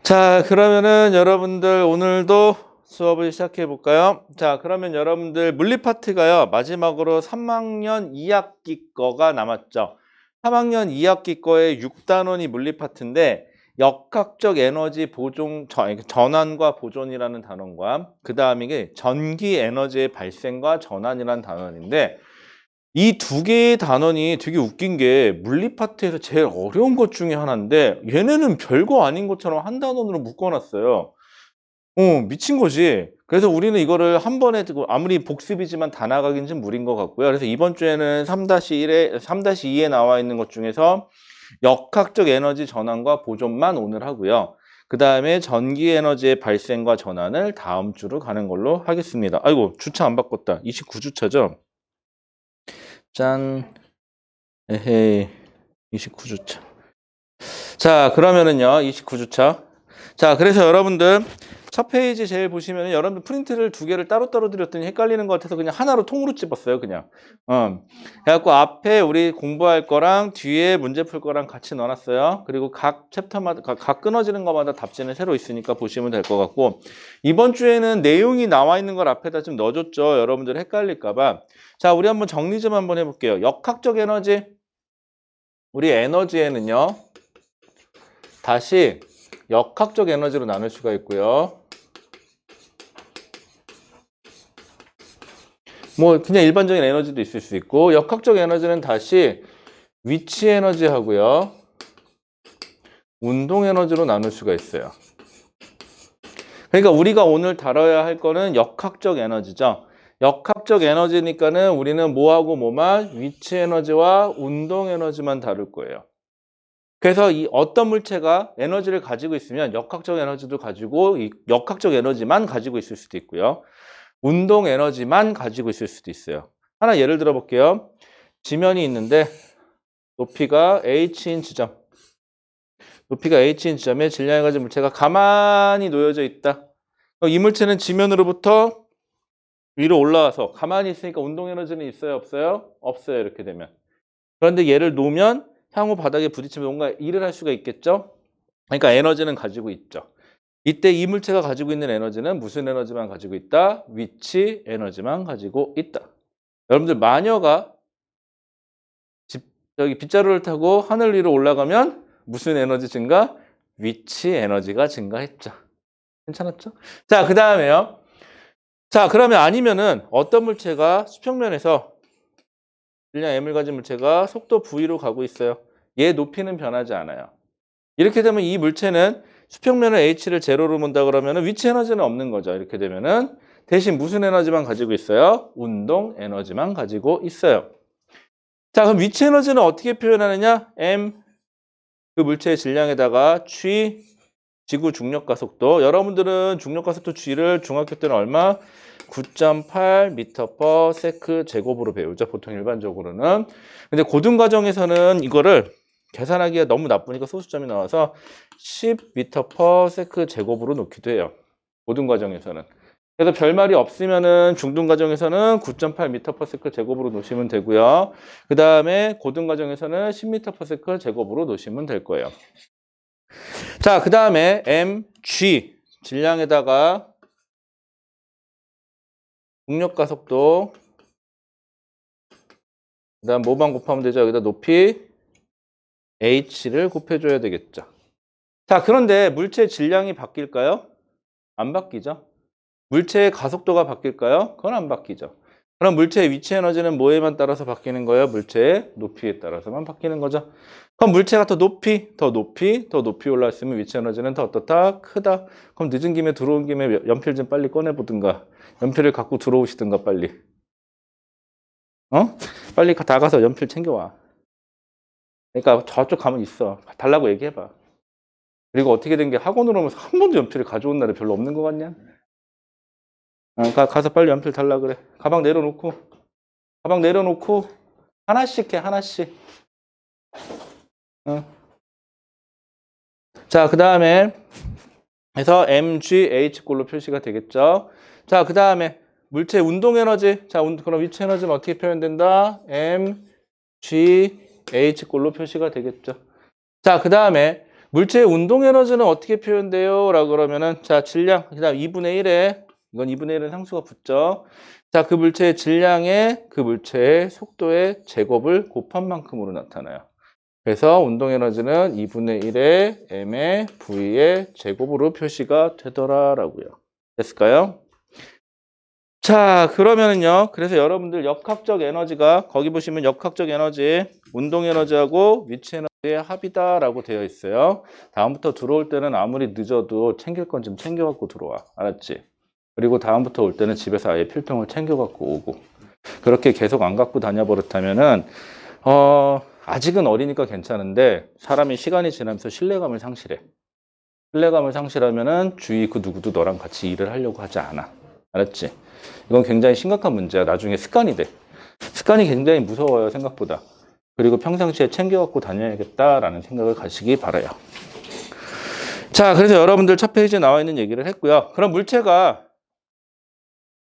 자, 그러면은 여러분들 오늘도 수업을 시작해 볼까요? 자, 그러면 여러분들 물리 파트가요. 마지막으로 3학년 2학기 거가 남았죠. 3학년 2학기 거의 6단원이 물리 파트인데 역학적 에너지 전환과 보존이라는 단원과 그 다음에 이게 전기 에너지의 발생과 전환이라는 단원인데 이 두 개의 단원이 되게 웃긴 게 물리 파트에서 제일 어려운 것 중에 하나인데 얘네는 별거 아닌 것처럼 한 단원으로 묶어놨어요. 미친 거지. 그래서 우리는 이거를 한 번에 듣고 아무리 복습이지만 다 나가긴 좀 무리인 것 같고요. 그래서 이번 주에는 3-2에 나와 있는 것 중에서 역학적 에너지 전환과 보존만 오늘 하고요. 그 다음에 전기 에너지의 발생과 전환을 다음 주로 가는 걸로 하겠습니다. 아이고, 주차 안 바꿨다. 29주차죠? 짠. 에헤이. 29주차. 자, 그러면은요, 29주차. 자, 그래서 여러분들 첫 페이지 제일 보시면은 여러분들 프린트를 두 개를 따로따로 드렸더니 헷갈리는 것 같아서 그냥 하나로 통으로 집었어요, 그냥. 그래갖고 앞에 우리 공부할 거랑 뒤에 문제 풀 거랑 같이 넣어놨어요. 그리고 각 챕터마다, 각 끊어지는 것마다 답지는 새로 있으니까 보시면 될 것 같고, 이번 주에는 내용이 나와 있는 걸 앞에다 좀 넣어줬죠. 여러분들 헷갈릴까봐. 자, 우리 한번 정리 좀 한번 해볼게요. 역학적 에너지. 우리 에너지에는요, 다시 역학적 에너지로 나눌 수가 있고요. 뭐 그냥 일반적인 에너지도 있을 수 있고, 역학적 에너지는 다시 위치 에너지 하고요. 운동 에너지로 나눌 수가 있어요. 그러니까 우리가 오늘 다뤄야 할 거는 역학적 에너지죠. 역학적 에너지니까는 우리는 뭐하고 뭐만 위치 에너지와 운동 에너지만 다룰 거예요. 그래서 이 어떤 물체가 에너지를 가지고 있으면 역학적 에너지도 가지고 역학적 에너지만 가지고 있을 수도 있고요. 운동 에너지만 가지고 있을 수도 있어요. 하나 예를 들어 볼게요. 지면이 있는데 높이가 h인 지점. 높이가 h인 지점에 질량을 가진 물체가 가만히 놓여져 있다. 이 물체는 지면으로부터 위로 올라와서 가만히 있으니까 운동 에너지는 있어요, 없어요? 없어요, 이렇게 되면. 그런데 얘를 놓으면 향후 바닥에 부딪히면 뭔가 일을 할 수가 있겠죠? 그러니까 에너지는 가지고 있죠. 이때 이 물체가 가지고 있는 에너지는 무슨 에너지만 가지고 있다? 위치 에너지만 가지고 있다. 여러분들 마녀가 여기 빗자루를 타고 하늘 위로 올라가면 무슨 에너지 증가? 위치 에너지가 증가했죠. 괜찮았죠? 자, 그 다음에요. 자, 그러면 아니면은 어떤 물체가 수평면에서 질량 m을 가진 물체가 속도 v로 가고 있어요. 얘 높이는 변하지 않아요. 이렇게 되면 이 물체는 수평면을 h를 제로로 본다 그러면 위치 에너지는 없는 거죠. 이렇게 되면은 대신 무슨 에너지만 가지고 있어요? 운동 에너지만 가지고 있어요. 자, 그럼 위치 에너지는 어떻게 표현하느냐? m 그 물체의 질량에다가 g 지구 중력가 속도. 여러분들은 중력가 속도 g를 중학교 때는 얼마? 9.8m/s 제곱으로 배우죠. 보통 일반적으로는. 근데 고등 과정에서는 이거를 계산하기가 너무 나쁘니까 소수점이 나와서 10m/s 제곱으로 놓기도 해요. 고등 과정에서는. 그래서 별말이 없으면은 중등 과정에서는 9.8m/s 제곱으로 놓으시면 되고요. 그 다음에 고등 과정에서는 10m/s 제곱으로 놓으시면 될 거예요. 자, 그 다음에 mg 질량에다가 중력가 속도, 그 다음 뭐만 곱하면 되죠? 여기다 높이 h를 곱해줘야 되겠죠. 자, 그런데 물체의 질량이 바뀔까요? 안 바뀌죠. 물체의 가속도가 바뀔까요? 그건 안 바뀌죠. 그럼 물체의 위치 에너지는 뭐에만 따라서 바뀌는 거예요? 물체의 높이에 따라서만 바뀌는 거죠. 그럼 물체가 더 높이 올라왔으면 위치 에너지는 더 어떻다? 크다. 그럼 늦은 김에 들어온 김에 연필 좀 빨리 꺼내보든가 연필을 갖고 들어오시든가 빨리. 빨리 다 가서 연필 챙겨와. 그러니까 저쪽 가면 있어. 달라고 얘기해봐. 그리고 어떻게 된 게 학원으로 오면서 한 번도 연필을 가져온 날이 별로 없는 것 같냐? 가서 빨리 연필 달라 그래. 가방 내려놓고 하나씩 해, 하나씩. 자, 그 다음에 해서 mgh 꼴로 표시가 되겠죠. 자, 그 다음에 물체 운동 에너지. 자, 그럼 위치 에너지는 어떻게 표현된다? mgh 꼴로 표시가 되겠죠. 자, 그 다음에 물체의 운동 에너지는 어떻게 표현돼요? 라고 그러면은, 자, 질량, 그 다음 2분의 1에, 이건 2분의 1은 상수가 붙죠. 자, 그 물체의 질량에 그 물체의 속도의 제곱을 곱한 만큼으로 나타나요. 그래서 운동 에너지는 2분의 1의 m의 v의 제곱으로 표시가 되더라라고요. 됐을까요? 자, 그러면은요. 그래서 여러분들 역학적 에너지가 거기 보시면 역학적 에너지, 운동 에너지하고 위치 에너지의 합이다라고 되어 있어요. 다음부터 들어올 때는 아무리 늦어도 챙길 건 좀 챙겨갖고 들어와. 알았지? 그리고 다음부터 올 때는 집에서 아예 필통을 챙겨갖고 오고. 그렇게 계속 안 갖고 다녀 버릇하면은 아직은 어리니까 괜찮은데 사람이 시간이 지나면서 신뢰감을 상실해. 신뢰감을 상실하면은 주위 그 누구도 너랑 같이 일을 하려고 하지 않아. 알았지? 이건 굉장히 심각한 문제야. 나중에 습관이 돼. 습관이 굉장히 무서워요, 생각보다. 그리고 평상시에 챙겨갖고 다녀야겠다라는 생각을 가시기 바라요. 자, 그래서 여러분들 첫 페이지에 나와 있는 얘기를 했고요. 그럼 물체가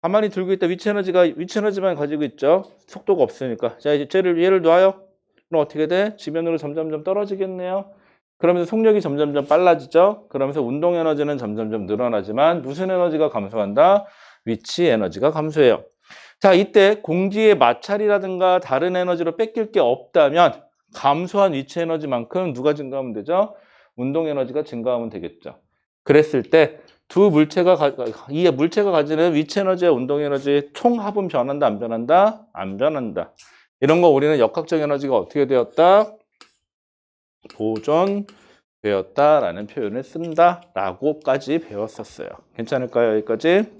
가만히 들고 있다. 위치 에너지만 가지고 있죠. 속도가 없으니까. 자, 이제 얘를 놔요. 그럼 어떻게 돼? 지면으로 점점점 떨어지겠네요. 그러면서 속력이 점점점 빨라지죠. 그러면서 운동 에너지는 점점점 늘어나지만 무슨 에너지가 감소한다? 위치 에너지가 감소해요. 자, 이때 공기의 마찰이라든가 다른 에너지로 뺏길 게 없다면 감소한 위치 에너지만큼 누가 증가하면 되죠? 운동 에너지가 증가하면 되겠죠. 그랬을 때 이 물체가 가지는 위치 에너지와 운동 에너지의 총합은 변한다, 안 변한다? 안 변한다. 이런 거 우리는 역학적 에너지가 어떻게 되었다? 보존되었다라는 표현을 쓴다라고까지 배웠었어요. 괜찮을까요? 여기까지?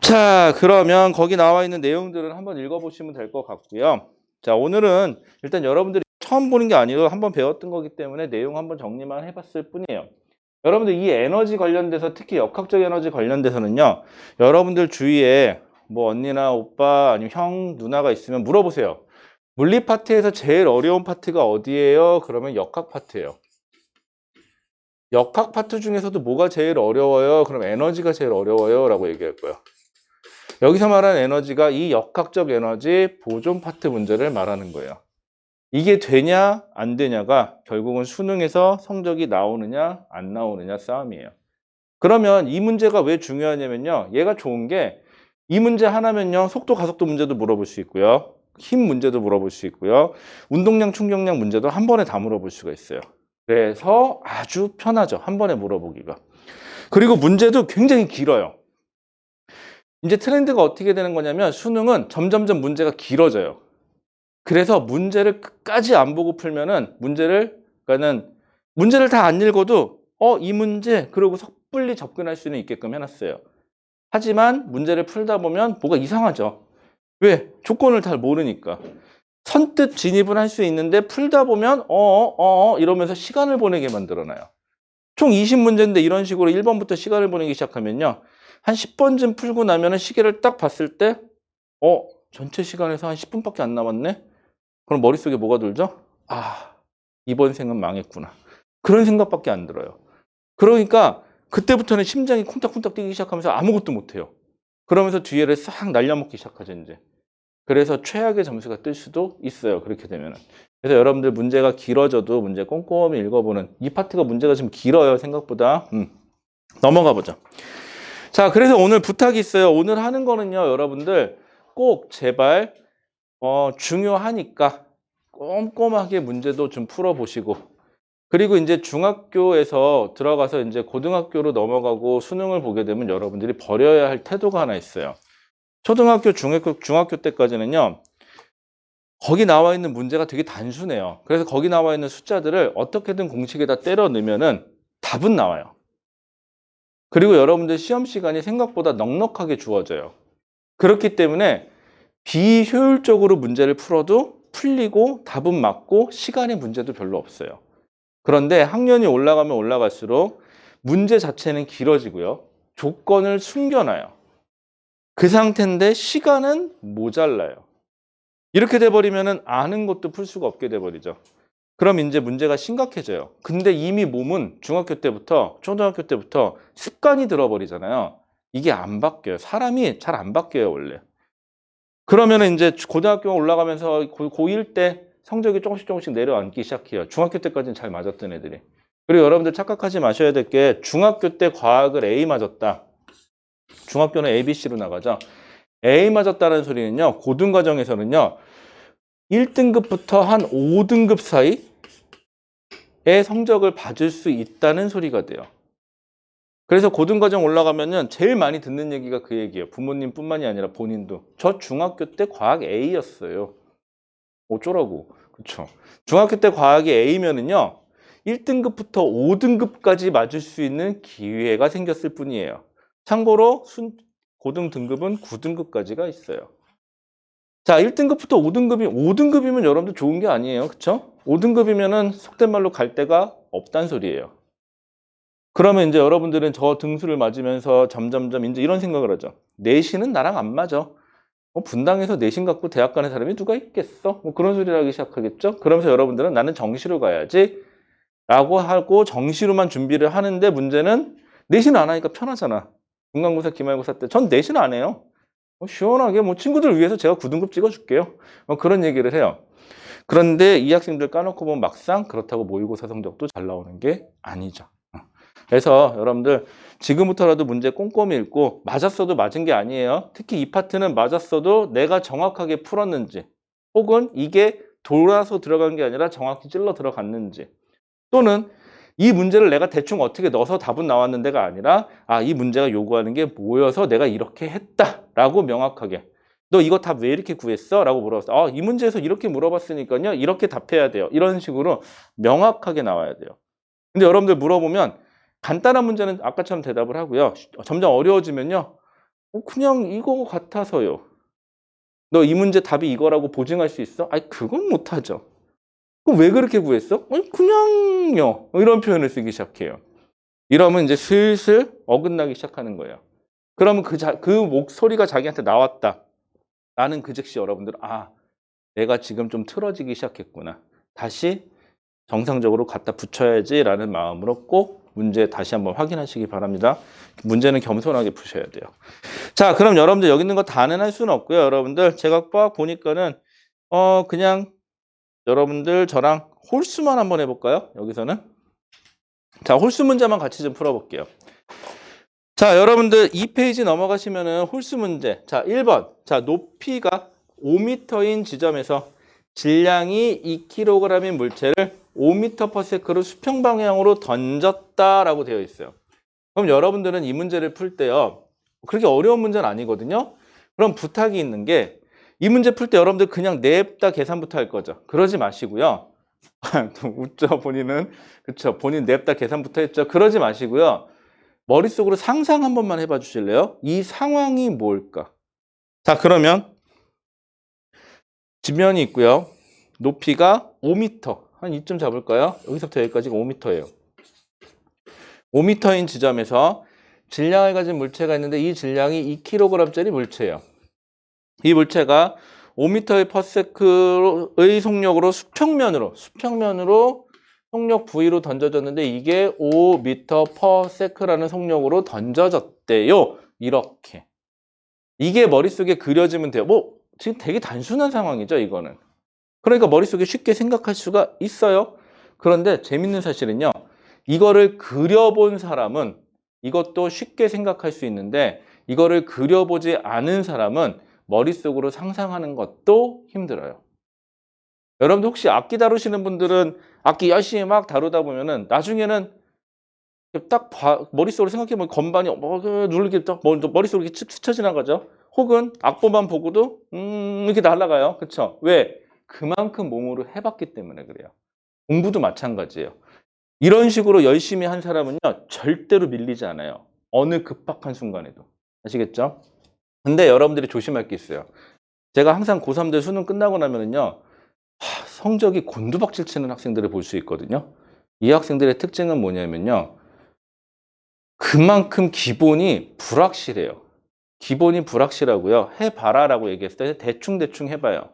자, 그러면 거기 나와 있는 내용들은 한번 읽어보시면 될 것 같고요. 자, 오늘은 일단 여러분들이 처음 보는 게 아니고 한번 배웠던 거기 때문에 내용 한번 정리만 해봤을 뿐이에요. 여러분들 이 에너지 관련돼서 특히 역학적 에너지 관련돼서는요. 여러분들 주위에 뭐 언니나 오빠 아니면 형, 누나가 있으면 물어보세요. 물리 파트에서 제일 어려운 파트가 어디예요? 그러면 역학 파트예요. 역학 파트 중에서도 뭐가 제일 어려워요? 그럼 에너지가 제일 어려워요? 라고 얘기할 거예요. 여기서 말하는 에너지가 이 역학적 에너지 보존 파트 문제를 말하는 거예요. 이게 되냐 안 되냐가 결국은 수능에서 성적이 나오느냐 안 나오느냐 싸움이에요. 그러면 이 문제가 왜 중요하냐면요. 얘가 좋은 게 이 문제 하나면요. 속도 가속도 문제도 물어볼 수 있고요. 힘 문제도 물어볼 수 있고요. 운동량 충격량 문제도 한 번에 다 물어볼 수가 있어요. 그래서 아주 편하죠. 한 번에 물어보기가. 그리고 문제도 굉장히 길어요. 이제 트렌드가 어떻게 되는 거냐면 수능은 점점점 문제가 길어져요. 그래서 문제를 끝까지 안 보고 풀면은 그러니까는 문제를 다 안 읽어도 이 문제 그러고 섣불리 접근할 수는 있게끔 해놨어요. 하지만 문제를 풀다 보면 뭐가 이상하죠. 왜? 조건을 잘 모르니까. 선뜻 진입은 할 수 있는데 풀다 보면 이러면서 시간을 보내게 만들어놔요. 총 20문제인데 이런 식으로 1번부터 시간을 보내기 시작하면요. 한 10번쯤 풀고 나면은 시계를 딱 봤을 때 전체 시간에서 한 10분밖에 안 남았네? 그럼 머릿속에 뭐가 들죠? 이번 생은 망했구나. 그런 생각밖에 안 들어요. 그러니까 그때부터는 심장이 쿵딱쿵딱 뛰기 시작하면서 아무것도 못해요. 그러면서 뒤에를 싹 날려먹기 시작하죠, 이제. 그래서 최악의 점수가 뜰 수도 있어요. 그렇게 되면은. 그래서 여러분들 문제가 길어져도 문제 꼼꼼히 읽어보는 이 파트가 문제가 좀 길어요, 생각보다. 넘어가 보죠. 자, 그래서 오늘 부탁이 있어요. 오늘 하는 거는요, 여러분들 꼭 제발 중요하니까 꼼꼼하게 문제도 좀 풀어보시고 그리고 이제 중학교에서 들어가서 이제 고등학교로 넘어가고 수능을 보게 되면 여러분들이 버려야 할 태도가 하나 있어요. 초등학교, 중학교 때까지는요. 거기 나와 있는 문제가 되게 단순해요. 그래서 거기 나와 있는 숫자들을 어떻게든 공식에다 때려 넣으면은 답은 나와요. 그리고 여러분들 시험 시간이 생각보다 넉넉하게 주어져요. 그렇기 때문에 비효율적으로 문제를 풀어도 풀리고 답은 맞고 시간의 문제도 별로 없어요. 그런데 학년이 올라가면 올라갈수록 문제 자체는 길어지고요. 조건을 숨겨놔요. 그 상태인데 시간은 모자라요. 이렇게 돼버리면 아는 것도 풀 수가 없게 돼버리죠. 그럼 이제 문제가 심각해져요. 근데 이미 몸은 중학교 때부터 초등학교 때부터 습관이 들어버리잖아요. 이게 안 바뀌어요. 사람이 잘 안 바뀌어요, 원래. 그러면 이제 고등학교 올라가면서 고1 때 성적이 조금씩 내려앉기 시작해요. 중학교 때까지는 잘 맞았던 애들이. 그리고 여러분들 착각하지 마셔야 될 게 중학교 때 과학을 A 맞았다. 중학교는 ABC로 나가죠. A 맞았다는 소리는요. 고등과정에서는요. 1등급부터 한 5등급 사이의 성적을 받을 수 있다는 소리가 돼요. 그래서 고등과정 올라가면은 제일 많이 듣는 얘기가 그 얘기예요. 부모님뿐만이 아니라 본인도. 저 중학교 때 과학 A였어요. 어쩌라고. 그쵸. 중학교 때 과학이 A면은요. 1등급부터 5등급까지 맞을 수 있는 기회가 생겼을 뿐이에요. 참고로 고등 등급은 9등급까지가 있어요. 자, 1등급부터 5등급이면 여러분들 좋은 게 아니에요. 그쵸? 5등급이면은 속된 말로 갈 데가 없단 소리예요. 그러면 이제 여러분들은 저 등수를 맞으면서 점점점 이제 이런 생각을 하죠. 내신은 나랑 안 맞아. 분당에서 내신 갖고 대학 가는 사람이 누가 있겠어? 뭐 그런 소리를 하기 시작하겠죠? 그러면서 여러분들은 나는 정시로 가야지 라고 하고 정시로만 준비를 하는데 문제는 내신 안 하니까 편하잖아. 중간고사, 기말고사 때 전 내신 안 해요. 시원하게 뭐 친구들 위해서 제가 9등급 찍어줄게요. 그런 얘기를 해요. 그런데 이 학생들 까놓고 보면 막상 그렇다고 모의고사 성적도 잘 나오는 게 아니죠. 그래서 여러분들 지금부터라도 문제 꼼꼼히 읽고 맞았어도 맞은 게 아니에요. 특히 이 파트는 맞았어도 내가 정확하게 풀었는지 혹은 이게 돌아서 들어간 게 아니라 정확히 찔러 들어갔는지 또는 이 문제를 내가 대충 어떻게 넣어서 답은 나왔는데가 아니라 이 문제가 요구하는 게 뭐여서 내가 이렇게 했다라고 명확하게 너 이거 답 왜 이렇게 구했어? 라고 물어봤어. 이 문제에서 이렇게 물어봤으니까요. 이렇게 답해야 돼요. 이런 식으로 명확하게 나와야 돼요. 근데 여러분들 물어보면 간단한 문제는 아까처럼 대답을 하고요. 점점 어려워지면요. 그냥 이거 같아서요. 너 이 문제 답이 이거라고 보증할 수 있어? 그건 못하죠. 그럼 왜 그렇게 구했어? 그냥요. 이런 표현을 쓰기 시작해요. 이러면 이제 슬슬 어긋나기 시작하는 거예요. 그러면 그 목소리가 자기한테 나왔다. 나는 그 즉시 여러분들 내가 지금 좀 틀어지기 시작했구나. 다시 정상적으로 갖다 붙여야지라는 마음으로 꼭 문제 다시 한번 확인하시기 바랍니다. 문제는 겸손하게 푸셔야 돼요. 자, 그럼 여러분들 여기 있는 거 다 할 수는 없고요. 여러분들 제가 딱 보니까는 그냥 여러분들 저랑 홀수만 한번 해볼까요? 여기서는 자, 홀수 문제만 같이 좀 풀어볼게요. 자, 여러분들 2페이지 넘어가시면은 홀수 문제. 자, 1번. 자, 높이가 5m인 지점에서 질량이 2kg인 물체를 5m/s로 수평 방향으로 던졌다라고 되어 있어요. 그럼 여러분들은 이 문제를 풀 때요. 그렇게 어려운 문제는 아니거든요. 그럼 부탁이 있는 게 이 문제 풀 때 여러분들 그냥 냅다 계산부터 할 거죠. 그러지 마시고요. 웃죠, 본인은. 그렇죠. 본인 냅다 계산부터 했죠. 그러지 마시고요. 머릿속으로 상상 한 번만 해봐 주실래요? 이 상황이 뭘까? 자, 그러면 지면이 있고요. 높이가 5m. 한 이쯤 잡을까요? 여기서부터 여기까지가 5m예요. 5m인 지점에서 질량을 가진 물체가 있는데 이 질량이 2kg짜리 물체예요. 이 물체가 5m/s의 속력으로 수평면으로 속력 V로 던져졌는데 이게 5m/s라는 속력으로 던져졌대요. 이렇게. 이게 머릿속에 그려지면 돼요. 지금 되게 단순한 상황이죠, 이거는. 그러니까 머릿속에 쉽게 생각할 수가 있어요. 그런데 재밌는 사실은요. 이거를 그려본 사람은 이것도 쉽게 생각할 수 있는데 이거를 그려보지 않은 사람은 머릿속으로 상상하는 것도 힘들어요. 여러분들 혹시 악기 다루시는 분들은 악기 열심히 막 다루다 보면은 나중에는 딱 머릿속으로 생각해보면 건반이 누르게 딱 머릿속으로 이렇게 스쳐 지나가죠. 혹은 악보만 보고도 이렇게 날아가요. 그렇죠? 왜? 그만큼 몸으로 해봤기 때문에 그래요. 공부도 마찬가지예요. 이런 식으로 열심히 한 사람은요. 절대로 밀리지 않아요. 어느 급박한 순간에도. 아시겠죠? 근데 여러분들이 조심할 게 있어요. 제가 항상 고3들 수능 끝나고 나면은요. 성적이 곤두박질 치는 학생들을 볼 수 있거든요. 이 학생들의 특징은 뭐냐면요. 그만큼 기본이 불확실해요. 기본이 불확실하고요. 해봐라라고 얘기했을 때 대충 해봐요.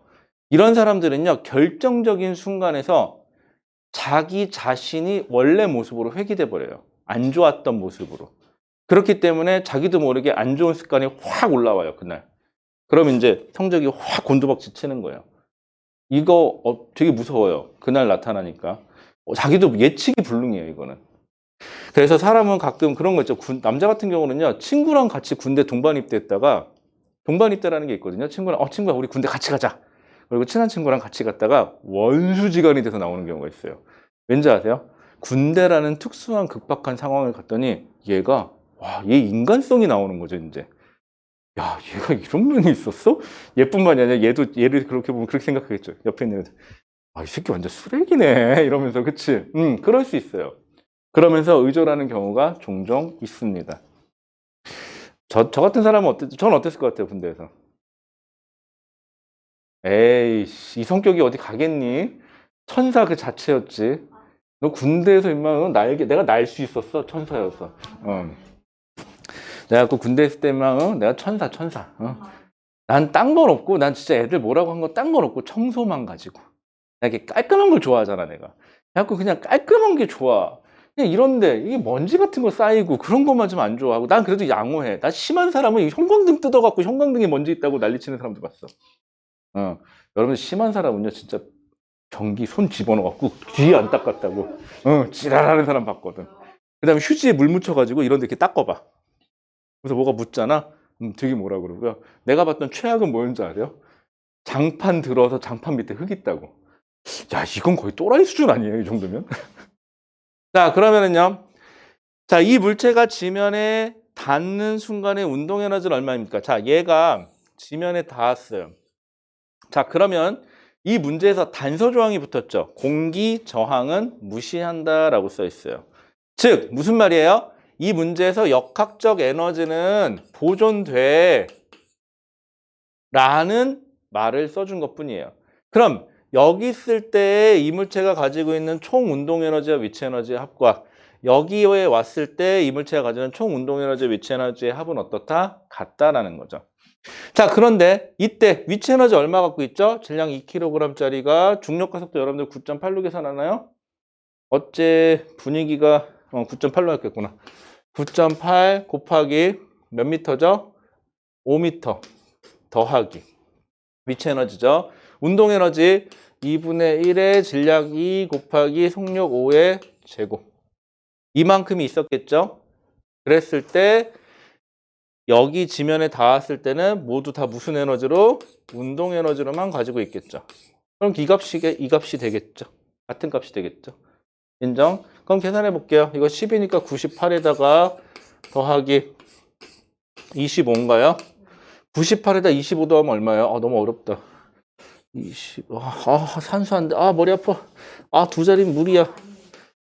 이런 사람들은요. 결정적인 순간에서 자기 자신이 원래 모습으로 회귀돼 버려요. 안 좋았던 모습으로. 그렇기 때문에 자기도 모르게 안 좋은 습관이 확 올라와요. 그날. 그럼 이제 성적이 확 곤두박질 치는 거예요. 이거 되게 무서워요. 그날 나타나니까. 자기도 예측이 불능이에요. 이거는. 그래서 사람은 가끔 그런 거 있죠. 남자 같은 경우는요, 친구랑 같이 군대 동반 입대했다가, 동반 입대라는 게 있거든요. 친구랑, 친구야, 우리 군대 같이 가자. 그리고 친한 친구랑 같이 갔다가 원수지간이 돼서 나오는 경우가 있어요. 왠지 아세요? 군대라는 특수한 극박한 상황을 갔더니 얘가, 와, 얘 인간성이 나오는 거죠, 이제. 야, 얘가 이런 면이 있었어? 얘뿐만이 아니라 얘를 그렇게 보면 그렇게 생각하겠죠. 옆에 있는 애들. 아, 이 새끼 완전 쓰레기네. 이러면서, 그치? 그럴 수 있어요. 그러면서 의존하는 경우가 종종 있습니다. 저 같은 사람은 전 어땠을 것 같아요, 군대에서? 에이, 이 성격이 어디 가겠니? 천사 그 자체였지. 너 군대에서 임마, 내가 날 수 있었어. 천사였어. 내가 그 군대 있을 때만, 내가 천사. 난 딴 건 없고, 난 진짜 애들 뭐라고 한 거 딴 건 없고, 청소만 가지고. 나 이렇게 깔끔한 걸 좋아하잖아, 내가. 그래갖고 그냥 깔끔한 게 좋아. 그냥 이런데, 이게 먼지 같은 거 쌓이고, 그런 것만 좀 안 좋아하고, 난 그래도 양호해. 나 심한 사람은 형광등 뜯어갖고, 형광등에 먼지 있다고 난리치는 사람도 봤어. 여러분, 심한 사람은요, 진짜 전기 손 집어넣어갖고, 뒤에 안 닦았다고. 지랄하는 사람 봤거든. 그 다음에 휴지에 물 묻혀가지고, 이런 데 이렇게 닦아봐. 그래서 뭐가 묻잖아? 되게 뭐라 그러고요. 내가 봤던 최악은 뭐였는지 아세요? 장판 들어서 장판 밑에 흙 있다고. 야, 이건 거의 또라이 수준 아니에요, 이 정도면? 자, 그러면은요. 자, 이 물체가 지면에 닿는 순간의 운동 에너지는 얼마입니까? 자, 얘가 지면에 닿았어요. 자, 그러면 이 문제에서 단서 조항이 붙었죠. 공기 저항은 무시한다라고 써 있어요. 즉, 무슨 말이에요? 이 문제에서 역학적 에너지는 보존돼 라는 말을 써준 것 뿐이에요. 그럼 여기 있을 때 이 물체가 가지고 있는 총 운동 에너지와 위치 에너지의 합과 여기에 왔을 때 이 물체가 가지는 총 운동 에너지와 위치 에너지의 합은 어떻다? 같다라는 거죠. 자, 그런데 이때 위치 에너지 얼마 갖고 있죠? 질량 2kg짜리가 중력과 속도 여러분들 9.8로 계산하나요? 어째 분위기가 9.8로 했겠구나. 9.8 곱하기 몇 미터죠? 5미터 더하기 위치 에너지죠. 운동 에너지 2분의 1의 질량 2 곱하기 속력 5의 제곱. 이만큼이 있었겠죠? 그랬을 때 여기 지면에 닿았을 때는 모두 다 무슨 에너지로? 운동 에너지로만 가지고 있겠죠. 그럼 이 값이 되겠죠. 같은 값이 되겠죠. 인정? 그럼 계산해 볼게요. 이거 10이니까 98에다가 더하기 25인가요? 98에다 25 더하면 얼마예요? 너무 어렵다. 20, 산수 안 돼. 머리 아파. 두 자리는 무리야.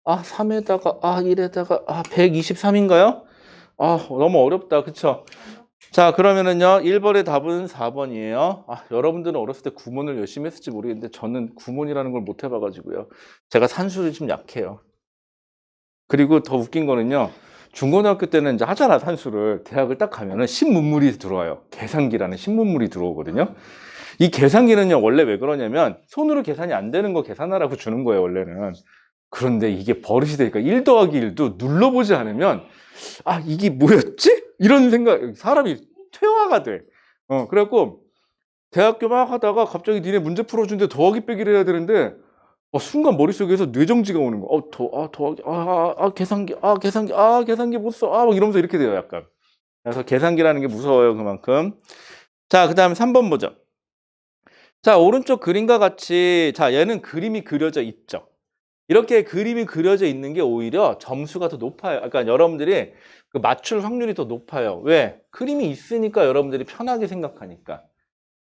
3에다가, 1에다가, 123인가요? 너무 어렵다. 그쵸? 자, 그러면은요, 1번의 답은 4번이에요. 여러분들은 어렸을 때 구몬을 열심히 했을지 모르겠는데, 저는 구몬이라는 걸 못 해봐가지고요. 제가 산수를 좀 약해요. 그리고 더 웃긴 거는요, 중고등학교 때는 이제 하잖아, 산수를. 대학을 딱 가면은 신문물이 들어와요. 계산기라는 신문물이 들어오거든요. 이 계산기는요, 원래 왜 그러냐면, 손으로 계산이 안 되는 거 계산하라고 주는 거예요, 원래는. 그런데 이게 버릇이 되니까 1 더하기 1도 눌러보지 않으면, 이게 뭐였지? 이런 생각, 사람이 퇴화가 돼. 그래갖고, 대학교 막 하다가 갑자기 니네 문제 풀어주는데 더하기 빼기를 해야 되는데, 순간 머릿속에서 뇌정지가 오는 거. 더하기, 계산기 못 써. 막 이러면서 이렇게 돼요, 약간. 그래서 계산기라는 게 무서워요, 그만큼. 자, 그 다음에 3번 보죠. 자, 오른쪽 그림과 같이, 자, 얘는 그림이 그려져 있죠. 이렇게 그림이 그려져 있는 게 오히려 점수가 더 높아요. 그러니까 여러분들이 그 맞출 확률이 더 높아요. 왜? 그림이 있으니까 여러분들이 편하게 생각하니까.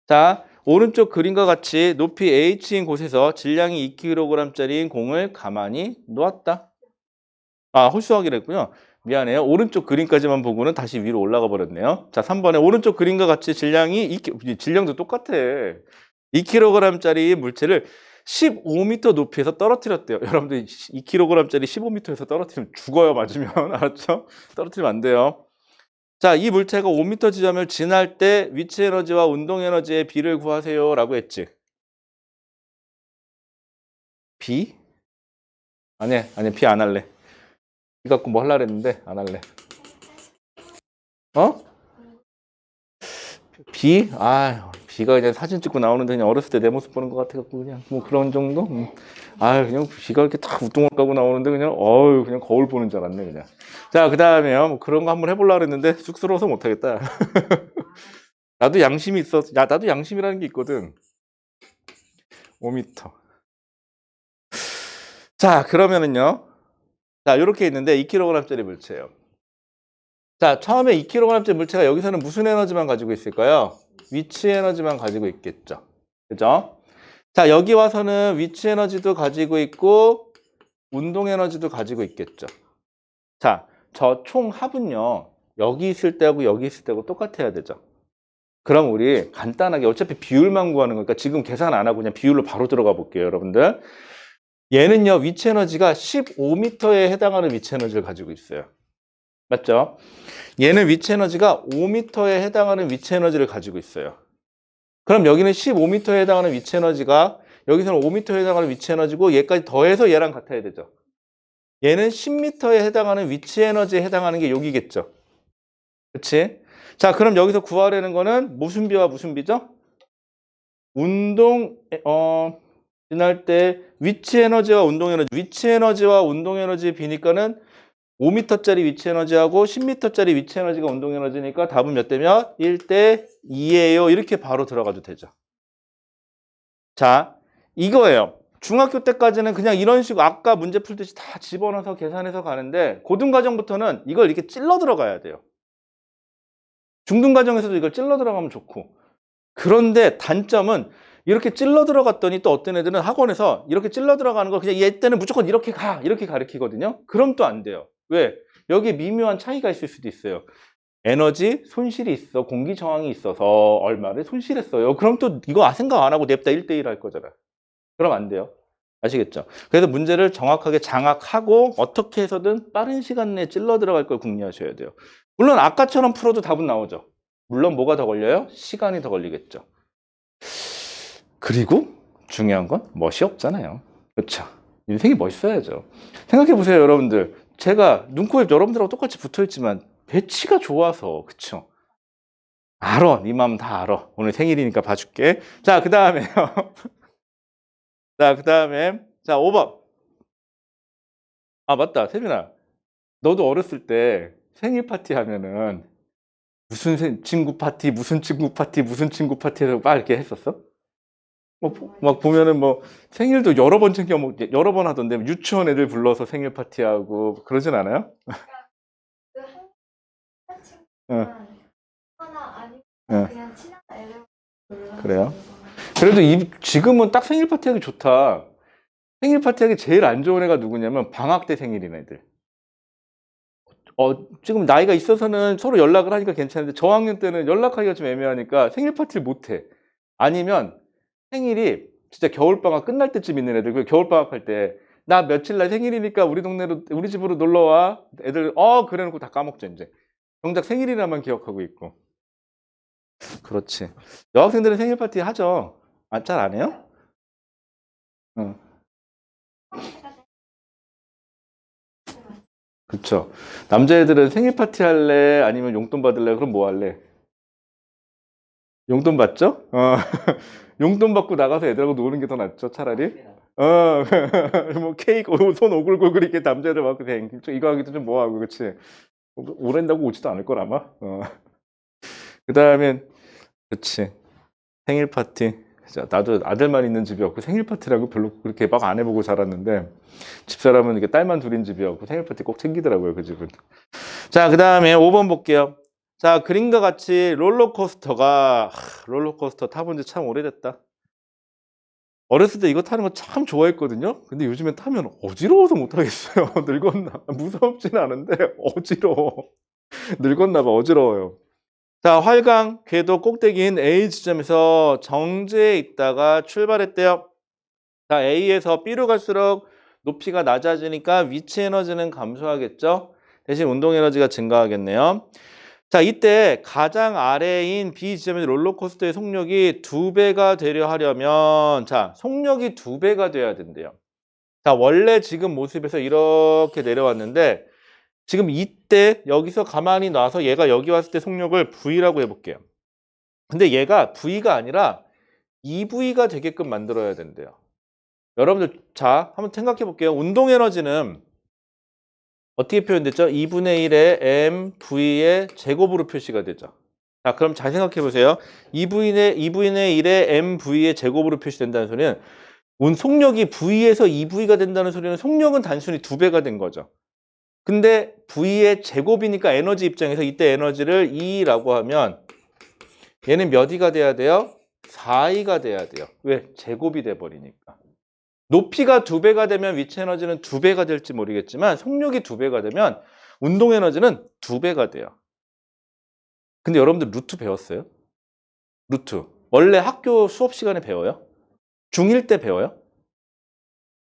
자, 오른쪽 그림과 같이 높이 H인 곳에서 질량이 2kg짜리인 공을 가만히 놓았다. 홀수하기로 했군요. 미안해요. 오른쪽 그림까지만 보고는 다시 위로 올라가 버렸네요. 자, 3번에 오른쪽 그림과 같이 질량도 똑같아. 2kg짜리 물체를 15m 높이에서 떨어뜨렸대요. 여러분들 2kg짜리 15m에서 떨어뜨리면 죽어요, 맞으면. 알았죠? 떨어뜨리면 안 돼요. 자, 이 물체가 5m 지점을 지날 때 위치 에너지와 운동 에너지의 비를 구하세요 라고 했지. 비? 아니, 비 안 할래. 비 갖고 뭐 하려고 했는데 안 할래. 비? 비가 그냥 사진 찍고 나오는데 그냥 어렸을 때 내 모습 보는 것 같아갖고 그냥 뭐 그런 정도? 그냥 비가 이렇게 딱 우뚱을 까고 나오는데 그냥 그냥 거울 보는 줄 알았네 그냥. 자, 그 다음에요. 뭐 그런 거 한번 해보려고 했는데 쑥스러워서 못하겠다. 나도 양심이 있어. 야, 나도 양심이라는 게 있거든. 5m. 자, 그러면은요. 자, 요렇게 있는데 2kg짜리 물체예요. 자, 처음에 2kg짜리 물체가 여기서는 무슨 에너지만 가지고 있을까요? 위치 에너지만 가지고 있겠죠. 그죠? 자, 여기 와서는 위치 에너지도 가지고 있고 운동 에너지도 가지고 있겠죠. 자, 저 총 합은요. 여기 있을 때하고 여기 있을 때하고 똑같아야 되죠. 그럼 우리 간단하게 어차피 비율만 구하는 거니까 지금 계산 안 하고 그냥 비율로 바로 들어가 볼게요, 여러분들. 얘는요, 위치 에너지가 15m에 해당하는 위치 에너지를 가지고 있어요. 맞죠? 얘는 위치 에너지가 5m에 해당하는 위치 에너지를 가지고 있어요. 그럼 여기는 15m에 해당하는 위치 에너지가 여기서는 5m에 해당하는 위치 에너지고 얘까지 더해서 얘랑 같아야 되죠. 얘는 10m에 해당하는 위치 에너지에 해당하는 게 여기겠죠. 그치? 자, 그럼 여기서 구하려는 거는 무슨 비와 무슨 비죠? 운동, 지날 때 위치 에너지와 운동 에너지. 위치 에너지와 운동 에너지 비니까는 5m짜리 위치 에너지하고 10m짜리 위치 에너지가 운동 에너지니까 답은 몇 대 몇? 1대 2예요. 이렇게 바로 들어가도 되죠. 자, 이거예요. 중학교 때까지는 그냥 이런 식으로 아까 문제 풀듯이 다 집어넣어서 계산해서 가는데 고등과정부터는 이걸 이렇게 찔러 들어가야 돼요. 중등과정에서도 이걸 찔러 들어가면 좋고. 그런데 단점은 이렇게 찔러 들어갔더니 또 어떤 애들은 학원에서 이렇게 찔러 들어가는 거 그냥 얘 때는 무조건 이렇게 가 이렇게 가르치거든요. 그럼 또 안 돼요. 왜? 여기에 미묘한 차이가 있을 수도 있어요. 에너지 손실이 있어, 공기 저항이 있어서 얼마를 손실했어요. 그럼 또 이거 생각 안 하고 냅다 1대1 할 거잖아. 그럼 안 돼요. 아시겠죠? 그래서 문제를 정확하게 장악하고 어떻게 해서든 빠른 시간 내에 찔러 들어갈 걸 궁리하셔야 돼요. 물론 아까처럼 풀어도 답은 나오죠. 물론 뭐가 더 걸려요? 시간이 더 걸리겠죠. 그리고 중요한 건 멋이 없잖아요. 그렇죠? 인생이 멋있어야죠. 생각해 보세요, 여러분들. 제가 눈, 코, 입 여러분들하고 똑같이 붙어있지만 배치가 좋아서 그쵸? 알아. 네 마음 다 알아. 오늘 생일이니까 봐줄게. 자, 그 다음에요. 자, 그 다음에 자, 5번. 아, 맞다. 세빈아. 너도 어렸을 때 생일 파티 하면은 무슨 친구 파티, 무슨 친구 파티, 무슨 친구 파티에서 막 이렇게 했었어? 막 보면은 뭐 생일도 여러 번 챙겨 여러 번 하던데 유치원 애들 불러서 생일 파티하고 그러진 않아요? 응. 응. 그래요? 그래도 지금은 딱 생일 파티하기 좋다. 생일 파티하기 제일 안 좋은 애가 누구냐면 방학 때 생일인 애들. 지금 나이가 있어서는 서로 연락을 하니까 괜찮은데 저학년 때는 연락하기가 좀 애매하니까 생일 파티를 못 해. 아니면 생일이 진짜 겨울방학 끝날 때쯤 있는 애들, 그 겨울방학 할 때 나 며칠 날 생일이니까 우리 동네로 우리 집으로 놀러 와. 애들 그래 놓고 다 까먹죠, 이제. 정작 생일이라만 기억하고 있고. 그렇지. 여학생들은 생일 파티 하죠. 잘 안 해요? 응. 그쵸. 남자애들은 생일 파티 할래? 아니면 용돈 받을래? 그럼 뭐 할래? 용돈 받죠? 용돈 받고 나가서 애들하고 노는 게 더 낫죠, 차라리? 뭐 케이크, 손 오글오글 이렇게 남자애들 막 이거 하기도 좀 뭐하고, 그치? 오랜다고 오지도 않을 걸, 아마? 그 다음엔, 그치. 생일 파티. 나도 아들만 있는 집이었고 생일 파티라고 별로 그렇게 막 안 해보고 자랐는데 집사람은 이렇게 딸만 둘인 집이었고 생일 파티 꼭 챙기더라고요, 그 집은. 자, 그 다음에 5번 볼게요. 자, 그림과 같이 롤러코스터 타본 지 참 오래됐다. 어렸을 때 이거 타는 거 참 좋아했거든요. 근데 요즘엔 타면 어지러워서 못 하겠어요. 늙었나? 무섭진 않은데 어지러워. 늙었나 봐. 어지러워요. 자, 활강 궤도 꼭대기인 A 지점에서 정지해 있다가 출발했대요. 자, A에서 B로 갈수록 높이가 낮아지니까 위치 에너지는 감소하겠죠. 대신 운동 에너지가 증가하겠네요. 자, 이때 가장 아래인 B 지점의 롤러코스터의 속력이 2배가 되려 하려면 자, 속력이 2배가 돼야 된대요. 자, 원래 지금 모습에서 이렇게 내려왔는데 지금 이때 여기서 가만히 놔서 얘가 여기 왔을 때 속력을 V라고 해볼게요. 근데 얘가 V가 아니라 EV가 되게끔 만들어야 된대요. 여러분들 자 한번 생각해 볼게요. 운동 에너지는 어떻게 표현됐죠? 2분의 1의 mV의 제곱으로 표시가 되죠. 자, 그럼 잘 생각해 보세요. 2분의 1의 mV의 제곱으로 표시된다는 소리는 속력이 V에서 2V가 된다는 소리는 속력은 단순히 2배가 된 거죠. 근데 V의 제곱이니까 에너지 입장에서 이때 에너지를 E라고 하면 얘는 몇 E가 돼야 돼요? 4E가 돼야 돼요. 왜? 제곱이 돼버리니까. 높이가 2배가 되면 위치 에너지는 2배가 될지 모르겠지만 속력이 2배가 되면 운동 에너지는 2배가 돼요. 근데 여러분들 루트 배웠어요? 루트. 원래 학교 수업 시간에 배워요? 중1 때 배워요?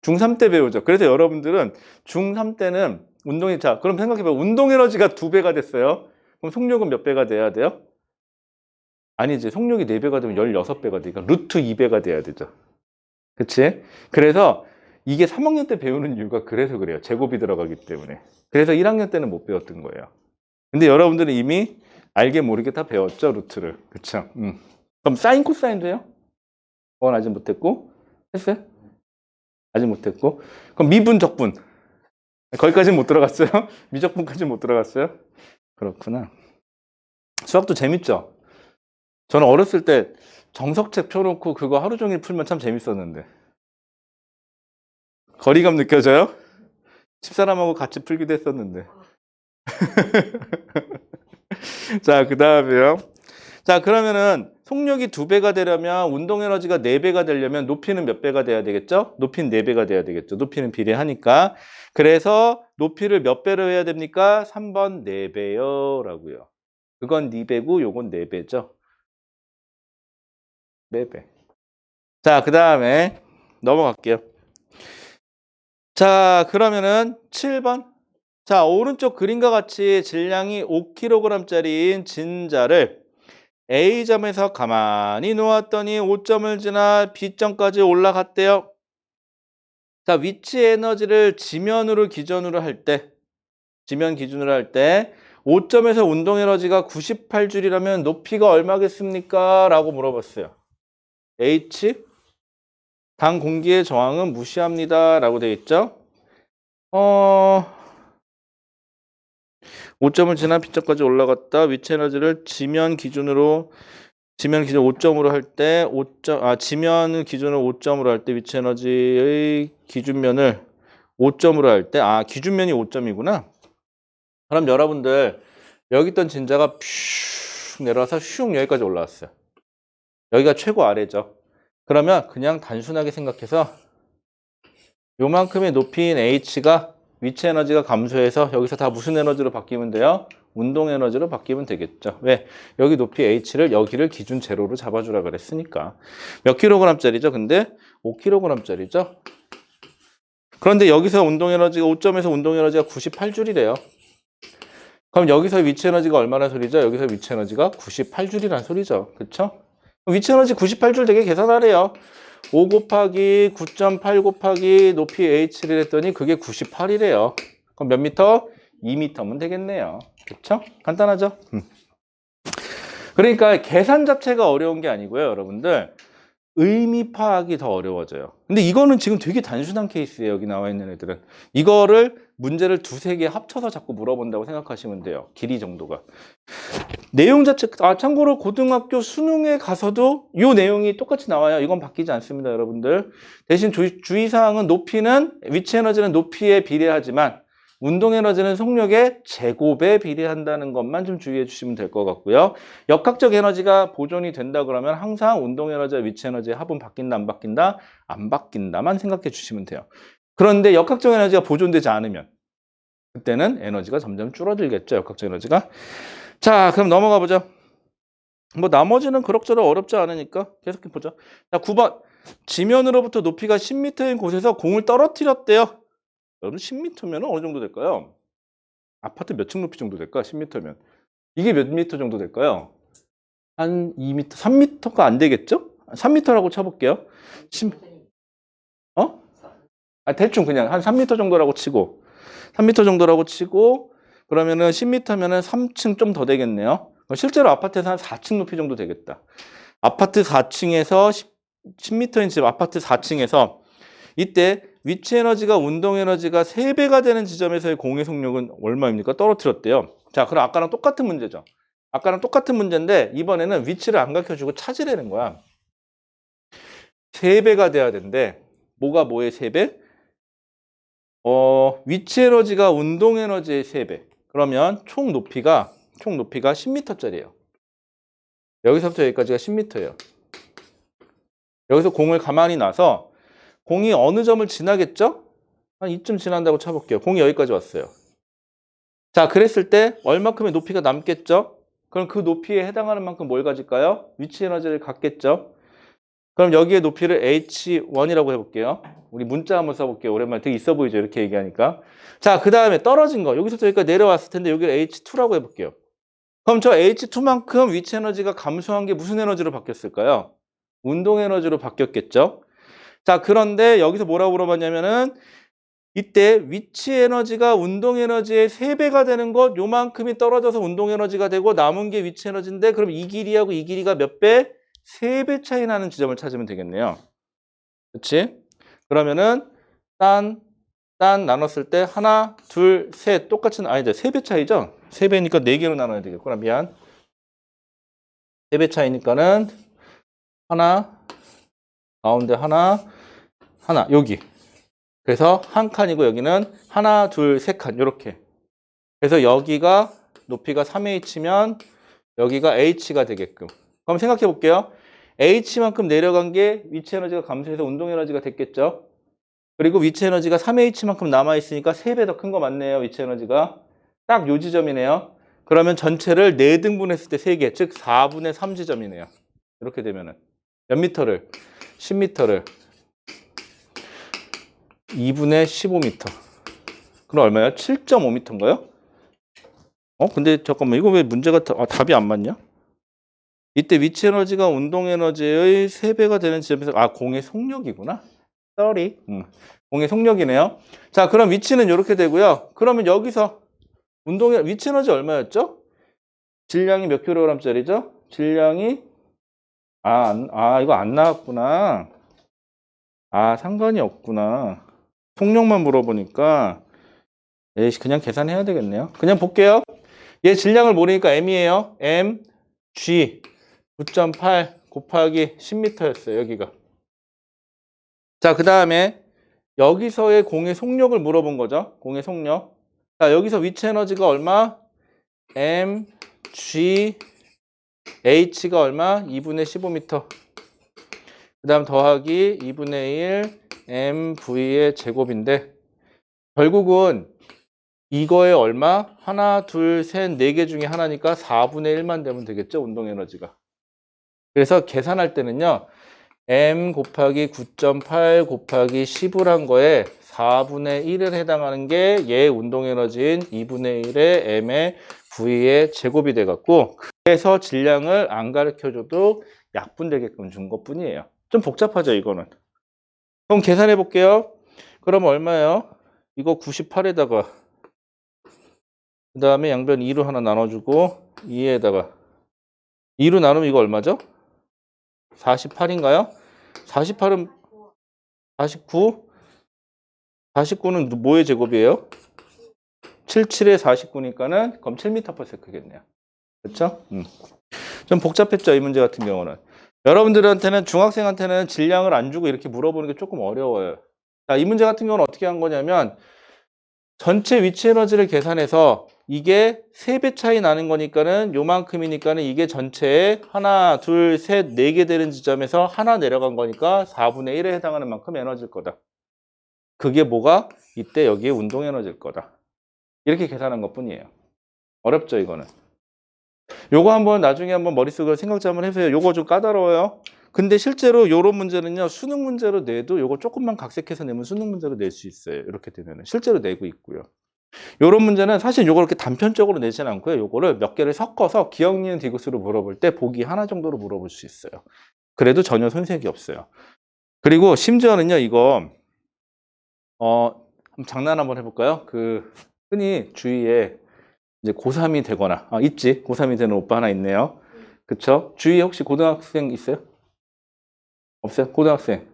중3 때 배우죠. 그래서 여러분들은 중3 때는 운동이 자, 그럼 생각해봐요. 운동 에너지가 2배가 됐어요. 그럼 속력은 몇 배가 돼야 돼요? 아니지. 속력이 4배가 되면 16배가 되니까 루트 2배가 돼야 되죠. 그치? 그래서 이게 3학년 때 배우는 이유가 그래서 그래요. 제곱이 들어가기 때문에. 그래서 1학년 때는 못 배웠던 거예요. 근데 여러분들은 이미 알게 모르게 다 배웠죠, 루트를. 그쵸? 그럼 사인, 코사인도 해요? 그건 아직 못했고. 했어요? 아직 못했고. 그럼 미분, 적분. 거기까지는 못 들어갔어요? 미적분까지는 못 들어갔어요? 그렇구나. 수학도 재밌죠? 저는 어렸을 때 정석책 펴놓고 그거 하루 종일 풀면 참 재밌었는데. 거리감 느껴져요? 집사람하고 같이 풀기도 했었는데. 자, 그 다음에요. 자, 그러면은 속력이 2배가 되려면 운동 에너지가 4배가 되려면 높이는 몇 배가 돼야 되겠죠? 높이는 4배가 돼야 되겠죠. 높이는 비례하니까. 그래서 높이를 몇 배로 해야 됩니까? 3번 4배요 라고요. 그건 2배고 요건 4배죠. 4배. 자, 그 다음에 넘어갈게요. 자, 그러면은 7번. 자, 오른쪽 그림과 같이 질량이 5kg짜리인 진자를 A점에서 가만히 놓았더니 5점을 지나 B점까지 올라갔대요. 자, 위치 에너지를 지면으로 기준으로 할 때, 지면 기준으로 할 때 5점에서 운동 에너지가 98줄이라면 높이가 얼마겠습니까? 라고 물어봤어요. H, 당 공기의 저항은 무시합니다. 라고 되어 있죠. 5점을 지나 B점까지 올라갔다. 위치 에너지를 지면 기준으로 5점으로 할 때 지면 기준으로 5점으로 할 때 위치 에너지의 기준면을 5점으로 할 때 기준면이 5점이구나. 그럼 여러분들 여기 있던 진자가 슉 내려와서 슉 여기까지 올라왔어요. 여기가 최고 아래죠. 그러면 그냥 단순하게 생각해서 요만큼의 높이인 H가 위치 에너지가 감소해서 여기서 다 무슨 에너지로 바뀌면 돼요? 운동 에너지로 바뀌면 되겠죠. 왜? 여기 높이 H를 여기를 기준 제로로 잡아주라 그랬으니까. 몇 킬로그램짜리죠? 근데 5kg짜리죠. 그런데 여기서 운동 에너지가 5점에서 운동 에너지가 98줄이래요. 그럼 여기서 위치 에너지가 얼마나 소리죠? 여기서 위치 에너지가 98줄이란 소리죠. 그렇죠? 위치 에너지 98줄 되게 계산하래요. 5 곱하기 9.8 곱하기 높이 H를 했더니 그게 98이래요. 그럼 몇 미터? 2미터면 되겠네요. 그렇죠? 간단하죠? 그러니까 계산 자체가 어려운 게 아니고요, 여러분들. 의미 파악이 더 어려워져요. 근데 이거는 지금 되게 단순한 케이스예요. 여기 나와 있는 애들은. 이거를 문제를 2-3개 합쳐서 자꾸 물어본다고 생각하시면 돼요. 길이 정도가. 내용 자체, 참고로 고등학교 수능에 가서도 이 내용이 똑같이 나와요. 이건 바뀌지 않습니다, 여러분들. 대신 주의사항은 높이는, 위치 에너지는 높이에 비례하지만 운동 에너지는 속력의 제곱에 비례한다는 것만 좀 주의해 주시면 될 것 같고요. 역학적 에너지가 보존이 된다 그러면 항상 운동 에너지와 위치 에너지의 합은 바뀐다, 안 바뀐다? 안 바뀐다만 생각해 주시면 돼요. 그런데 역학적 에너지가 보존되지 않으면 그때는 에너지가 점점 줄어들겠죠, 역학적 에너지가. 자, 그럼 넘어가 보죠. 뭐 나머지는 그럭저럭 어렵지 않으니까 계속해 보죠. 자, 9번. 지면으로부터 높이가 10m인 곳에서 공을 떨어뜨렸대요. 여러분 10m면 어느 정도 될까요? 아파트 몇 층 높이 정도 될까? 10m면. 이게 몇 미터 정도 될까요? 한 2m, 3m가 안 되겠죠? 3m라고 쳐볼게요. 10, 대충 그냥 한 3m 정도라고 치고 3m 정도라고 치고 그러면은 10m면은 3층 좀 더 되겠네요. 실제로 아파트에서 한 4층 높이 정도 되겠다. 아파트 4층에서 10m인 집 아파트 4층에서 이때 위치 에너지가 운동 에너지가 3배가 되는 지점에서의 공해 속력은 얼마입니까? 떨어뜨렸대요. 자, 그럼 아까랑 똑같은 문제죠. 아까랑 똑같은 문제인데 이번에는 위치를 안 가르쳐주고 찾으라는 거야. 3배가 돼야 된대. 뭐가 뭐의 3배? 위치 에너지가 운동 에너지의 3배. 그러면 총 높이가 10m짜리예요. 여기서부터 여기까지가 10m예요. 여기서 공을 가만히 놔서 공이 어느 점을 지나겠죠? 한 이쯤 지난다고 쳐볼게요. 공이 여기까지 왔어요. 자, 그랬을 때 얼마큼의 높이가 남겠죠? 그럼 그 높이에 해당하는 만큼 뭘 가질까요? 위치 에너지를 갖겠죠? 그럼 여기에 높이를 h1이라고 해볼게요. 우리 문자 한번 써볼게요. 오랜만에 되게 있어 보이죠? 이렇게 얘기하니까. 자, 그 다음에 떨어진 거. 여기서부터 여기까지 내려왔을 텐데 여기를 h2라고 해볼게요. 그럼 저 h2만큼 위치 에너지가 감소한 게 무슨 에너지로 바뀌었을까요? 운동 에너지로 바뀌었겠죠? 자, 그런데 여기서 뭐라고 물어봤냐면은 이때 위치 에너지가 운동 에너지의 3배가 되는 것 요만큼이 떨어져서 운동 에너지가 되고 남은 게 위치 에너지인데 그럼 이 길이하고 이 길이가 몇 배? 3배 차이 나는 지점을 찾으면 되겠네요. 그렇지? 그러면은 딴 나눴을 때 하나, 둘, 셋 똑같이 아니죠. 3배 차이죠? 3배니까 4개로 나눠야 되겠구나. 미안. 3배 차이니까는 하나, 가운데 하나, 여기. 그래서 한 칸이고 여기는 하나, 둘, 세 칸 이렇게. 그래서 여기가 높이가 3h면 여기가 h가 되게끔. 그럼 생각해 볼게요. h만큼 내려간 게 위치 에너지가 감소해서 운동 에너지가 됐겠죠. 그리고 위치 에너지가 3h만큼 남아있으니까 3배 더 큰 거 맞네요. 위치 에너지가. 딱 요 지점이네요. 그러면 전체를 4등분 했을 때 3개, 즉 4분의 3 지점이네요. 이렇게 되면은 몇 미터를? 10미터를 2분의 15m. 그럼 얼마예요? 7.5m인가요? 근데 잠깐만 이거 왜 문제가 답이 안 맞냐? 이때 위치 에너지가 운동 에너지의 3배가 되는 지점에서 공의 속력이구나. 썰이. 공의 속력이네요. 자, 그럼 위치는 이렇게 되고요. 그러면 여기서 위치 에너지 얼마였죠? 질량이 몇 킬로그램짜리죠? 질량이 이거 안 나왔구나. 상관이 없구나. 속력만 물어보니까 그냥 계산해야 되겠네요. 그냥 볼게요. 얘 질량을 모르니까 m이에요. m, g 9.8 곱하기 10m였어요. 여기가. 자, 그 다음에 여기서의 공의 속력을 물어본 거죠. 공의 속력. 자, 여기서 위치 에너지가 얼마? m, g, h가 얼마? 2분의 15m. 그 다음 더하기 2분의 1 mv의 제곱인데 결국은 이거에 얼마? 하나, 둘, 셋, 4개 중에 하나니까 4분의 1만 되면 되겠죠? 운동 에너지가. 그래서 계산할 때는요. m 곱하기 9.8 곱하기 10을 한 거에 4분의 1을 해당하는 게 얘 운동 에너지인 2분의 1의 m의 v의 제곱이 돼갖고 그래서 질량을 안 가르쳐줘도 약분되게끔 준 것뿐이에요. 좀 복잡하죠, 이거는. 그럼 계산해 볼게요. 그럼 얼마예요? 이거 98에다가 그 다음에 양변 2로 하나 나눠주고 2에다가 2로 나누면 이거 얼마죠? 48인가요? 48은 49? 49는 뭐의 제곱이에요? 77에 49니까는 그럼 7m/s겠네요. 그렇죠? 좀 복잡했죠, 이 문제 같은 경우는. 여러분들한테는 중학생한테는 질량을 안 주고 이렇게 물어보는 게 조금 어려워요. 자, 이 문제 같은 경우는 어떻게 한 거냐면 전체 위치 에너지를 계산해서 이게 3배 차이 나는 거니까는 요만큼이니까는 이게 전체에 하나, 둘, 셋, 4개 되는 지점에서 하나 내려간 거니까 4분의 1에 해당하는 만큼 에너지일 거다. 그게 뭐가? 이때 여기에 운동 에너지일 거다. 이렇게 계산한 것 뿐이에요. 어렵죠, 이거는. 요거 한번 나중에 한번 머릿속으로 생각 좀 한번 해보세요. 요거 좀 까다로워요. 근데 실제로 요런 문제는요, 수능 문제로 내도 요거 조금만 각색해서 내면 수능 문제로 낼 수 있어요. 이렇게 되면은. 실제로 내고 있고요. 요런 문제는 사실 요걸 이렇게 단편적으로 내지는 않고요. 요거를 몇 개를 섞어서 기억, 니은, 디귿으로 물어볼 때 보기 하나 정도로 물어볼 수 있어요. 그래도 전혀 손색이 없어요. 그리고 심지어는요, 이거, 장난 한번 해볼까요? 흔히 주위에 이제 고3이 되거나, 있지. 고3이 되는 오빠 하나 있네요. 그쵸? 주위에 혹시 고등학생 있어요? 없어요? 고등학생.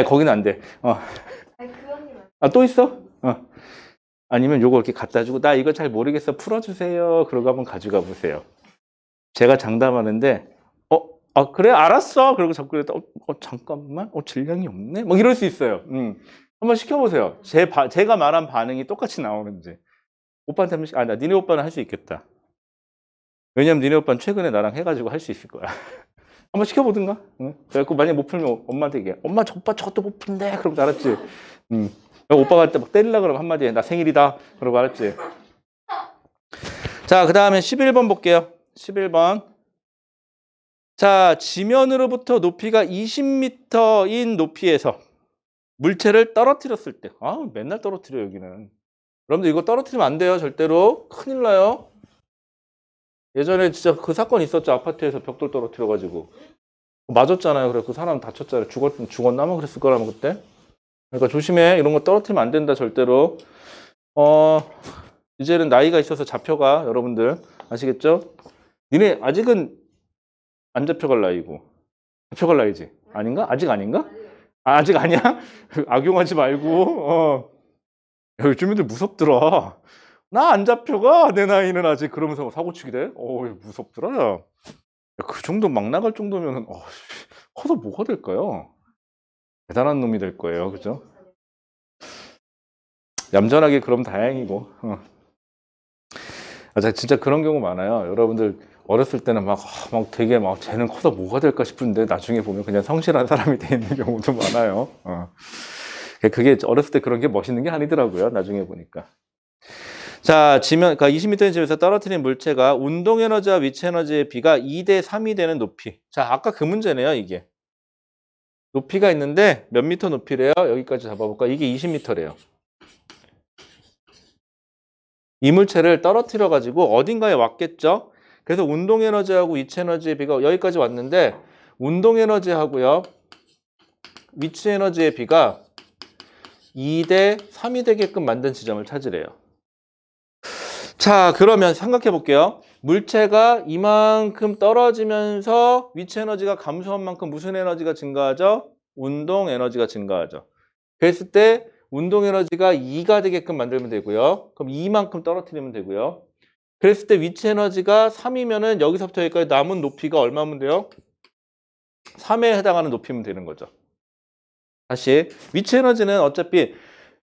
거기는 안 돼. 아니, 그 언니는 또 있어? 아니면 요거 이렇게 갖다 주고, 나 이거 잘 모르겠어. 풀어주세요. 그러고 한번 가져가 보세요. 제가 장담하는데, 그래, 알았어. 그러고 자꾸 그랬다, 잠깐만, 질량이 없네? 뭐 이럴 수 있어요. 한번 시켜보세요. 제가 말한 반응이 똑같이 나오는지. 오빠한테 한번, 나 니네 오빠는 할 수 있겠다. 왜냐면 니네 오빠는 최근에 나랑 해가지고 할 수 있을 거야. 한번 시켜보든가. 응? 그래갖고 만약에 못 풀면 엄마한테 얘기해. 엄마, 저 오빠 저것도 못 푼대. 그러면 알았지. 오빠가 할 때 막 때리려고 그러면 한마디 해. 나 생일이다. 그러고 알았지. 자, 그 다음에 11번 볼게요. 11번. 자, 지면으로부터 높이가 20m인 높이에서 물체를 떨어뜨렸을 때. 맨날 떨어뜨려, 여기는. 여러분들 이거 떨어뜨리면 안 돼요, 절대로. 큰일 나요. 예전에 진짜 그 사건 있었죠. 아파트에서 벽돌 떨어뜨려가지고. 맞았잖아요. 그래서 그 사람 다쳤잖아요. 죽었나? 뭐 그랬을 거라면 그때. 그러니까 조심해. 이런 거 떨어뜨리면 안 된다, 절대로. 이제는 나이가 있어서 잡혀가, 여러분들. 아시겠죠? 니네 아직은 안 잡혀갈 나이고. 잡혀갈 나이지? 아닌가? 아직 아닌가? 아직 아니야? 악용하지 말고. 요즘애들 무섭더라. 나 안 잡혀가, 내 나이는 아직. 그러면서 사고치기 돼? 무섭더라. 야, 그 정도 막 나갈 정도면 커서 뭐가 될까요? 대단한 놈이 될 거예요. 그죠? 얌전하게 그럼 다행이고. 진짜 그런 경우 많아요. 여러분들 어렸을 때는 막 되게 쟤는 커서 뭐가 될까 싶은데 나중에 보면 그냥 성실한 사람이 돼 있는 경우도 많아요. 그게 어렸을 때 그런 게 멋있는 게 아니더라고요. 나중에 보니까. 자, 그러니까 20m인 집에서 떨어뜨린 물체가 운동 에너지와 위치 에너지의 비가 2대 3이 되는 높이. 자, 아까 그 문제네요, 이게. 높이가 있는데 몇 미터 높이래요? 여기까지 잡아볼까? 이게 20m래요. 이 물체를 떨어뜨려 가지고 어딘가에 왔겠죠? 그래서 운동 에너지하고 위치 에너지의 비가 여기까지 왔는데 운동 에너지하고요. 위치 에너지의 비가 2대 3이 되게끔 만든 지점을 찾으래요. 자, 그러면 생각해 볼게요. 물체가 이만큼 떨어지면서 위치 에너지가 감소한 만큼 무슨 에너지가 증가하죠? 운동 에너지가 증가하죠. 그랬을 때 운동 에너지가 2가 되게끔 만들면 되고요. 그럼 2만큼 떨어뜨리면 되고요. 그랬을 때 위치 에너지가 3이면은 여기서부터 여기까지 남은 높이가 얼마면 돼요? 3에 해당하는 높이면 되는 거죠. 다시 위치 에너지는 어차피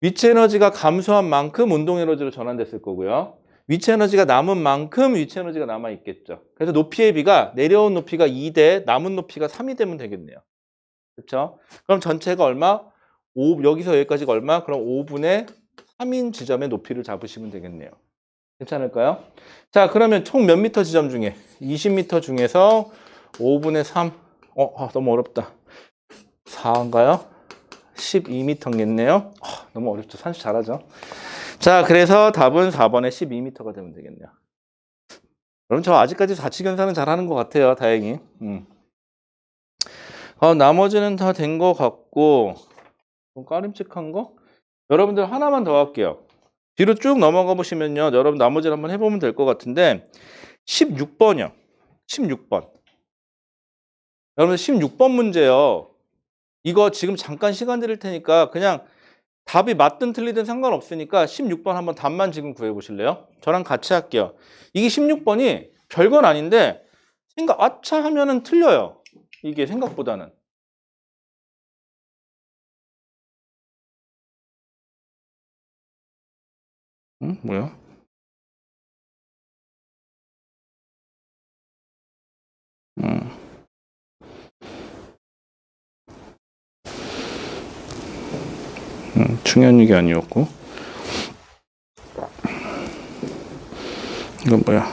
위치 에너지가 감소한 만큼 운동 에너지로 전환됐을 거고요. 위치 에너지가 남은 만큼 위치 에너지가 남아 있겠죠. 그래서 높이의 비가 내려온 높이가 2대 남은 높이가 3이 되면 되겠네요. 그렇죠? 그럼 전체가 얼마? 여기서 여기까지가 얼마? 그럼 5분의 3인 지점의 높이를 잡으시면 되겠네요. 괜찮을까요? 자, 그러면 총 몇 미터 지점 중에 20m 중에서 5분의 3. 너무 어렵다. 4인가요? 12m겠네요. 너무 어렵죠. 산수 잘하죠. 자, 그래서 답은 4번에 12m가 되면 되겠네요. 그럼 저 아직까지 사치견사는 잘하는 것 같아요. 다행히. 나머지는 다 된 것 같고 좀 까림칙한 거? 여러분들 하나만 더 할게요. 뒤로 쭉 넘어가 보시면요. 여러분 나머지를 한번 해보면 될 것 같은데 16번이요. 16번. 여러분 16번 문제요. 이거 지금 잠깐 시간 드릴 테니까 그냥 답이 맞든 틀리든 상관없으니까 16번 한번 답만 지금 구해보실래요? 저랑 같이 할게요. 이게 16번이 별건 아닌데 아차 하면은 틀려요. 이게 생각보다는. 뭐야? 중요한 얘기 아니었고. 이건 뭐야?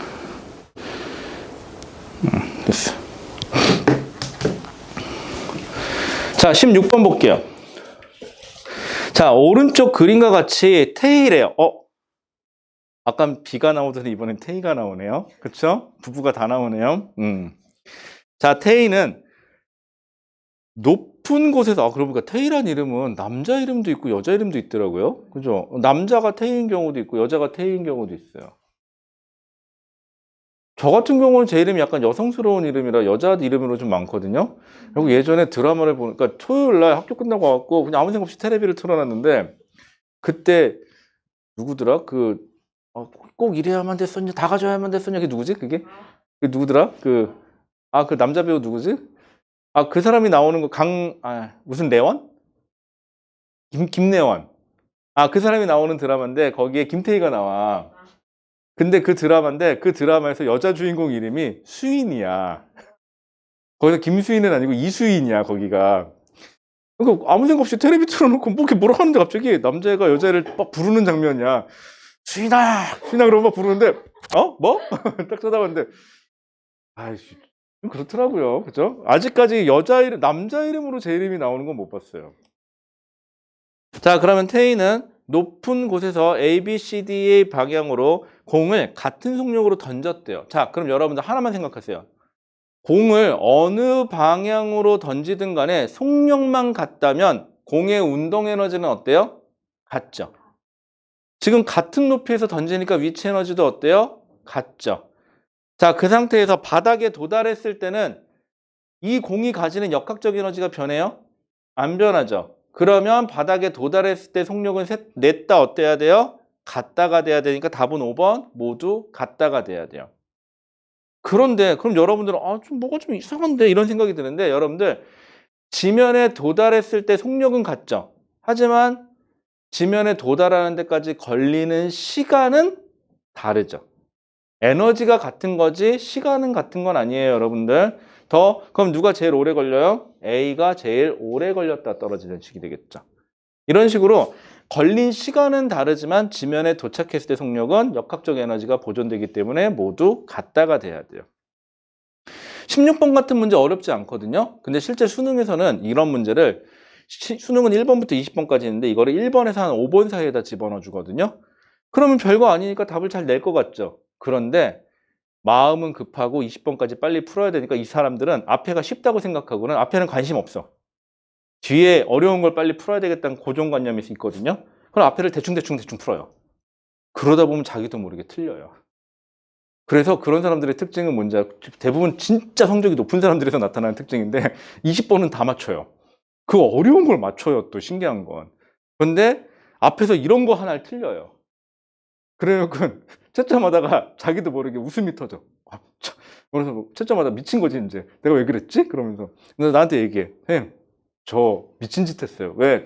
됐어. 자, 16번 볼게요. 자, 오른쪽 그림과 같이 테일이에요. 아까 비가 나오더니 이번엔 테이가 나오네요. 그쵸? 부부가 다 나오네요. 자, 테이는 높은 곳에서, 그러고 보니까 태희란 이름은 남자 이름도 있고 여자 이름도 있더라고요. 그죠? 남자가 태희인 경우도 있고 여자가 태희인 경우도 있어요. 저 같은 경우는 제 이름이 약간 여성스러운 이름이라 여자 이름으로 좀 많거든요. 그리고 예전에 드라마를 보니까 토요일 날 학교 끝나고 와갖고 그냥 아무 생각 없이 테레비를 틀어놨는데 그때 누구더라? 꼭 이래야만 됐었냐? 다 가져야만 됐었냐? 그게 누구지? 그게? 그 누구더라? 그 남자 배우 누구지? 그 사람이 나오는 거 무슨 내원? 김내원. 그 사람이 나오는 드라마인데 거기에 김태희가 나와. 근데 그 드라마에서 여자 주인공 이름이 수인이야. 거기서 김수인은 아니고 이수인이야, 거기가. 그러니까 아무 생각 없이 텔레비 틀어놓고 뭐 이렇게 뭐라 하는데 갑자기 남자애가 여자애를 막 부르는 장면이야. 수인아! 수인아! 그러고 막 부르는데, 뭐? 딱 쳐다봤는데, 아이씨, 좀 그렇더라고요. 그죠? 아직까지 남자 이름으로 제 이름이 나오는 건 못 봤어요. 자, 그러면 태희는 높은 곳에서 A, B, C, D의 방향으로 공을 같은 속력으로 던졌대요. 자, 그럼 여러분들 하나만 생각하세요. 공을 어느 방향으로 던지든 간에 속력만 같다면 공의 운동 에너지는 어때요? 같죠. 지금 같은 높이에서 던지니까 위치 에너지도 어때요? 같죠. 자, 그 상태에서 바닥에 도달했을 때는 이 공이 가지는 역학적 에너지가 변해요? 안 변하죠. 그러면 바닥에 도달했을 때 속력은 냈다 어때야 돼요? 같다가 돼야 되니까 답은 5번 모두 같다가 돼야 돼요. 그런데 그럼 여러분들은 좀 뭐가 좀 이상한데 이런 생각이 드는데 여러분들 지면에 도달했을 때 속력은 같죠. 하지만 지면에 도달하는 데까지 걸리는 시간은 다르죠. 에너지가 같은 거지 시간은 같은 건 아니에요, 여러분들. 그럼 누가 제일 오래 걸려요? A가 제일 오래 걸렸다 떨어지는 식이 되겠죠. 이런 식으로 걸린 시간은 다르지만 지면에 도착했을 때 속력은 역학적 에너지가 보존되기 때문에 모두 같다가 돼야 돼요. 16번 같은 문제 어렵지 않거든요. 근데 실제 수능에서는 이런 문제를 수능은 1번부터 20번까지 있는데 이거를 1번에서 한 5번 사이에다 집어넣어 주거든요. 그러면 별거 아니니까 답을 잘 낼 것 같죠. 그런데 마음은 급하고 20번까지 빨리 풀어야 되니까 이 사람들은 앞에가 쉽다고 생각하고는 앞에는 관심 없어. 뒤에 어려운 걸 빨리 풀어야 되겠다는 고정관념이 있거든요. 그럼 앞에를 대충 풀어요. 그러다 보면 자기도 모르게 틀려요. 그래서 그런 사람들의 특징은 뭔지 대부분 진짜 성적이 높은 사람들에서 나타나는 특징인데 20번은 다 맞춰요. 그 어려운 걸 맞춰요, 또 신기한 건. 그런데 앞에서 이런 거 하나를 틀려요. 그래놓고 채점하다가 자기도 모르게 웃음이 터져. 그래서 채점하다 미친 거지 이제. 내가 왜 그랬지? 그러면서 나한테 얘기해. 형, 저 미친 짓 했어요. 왜?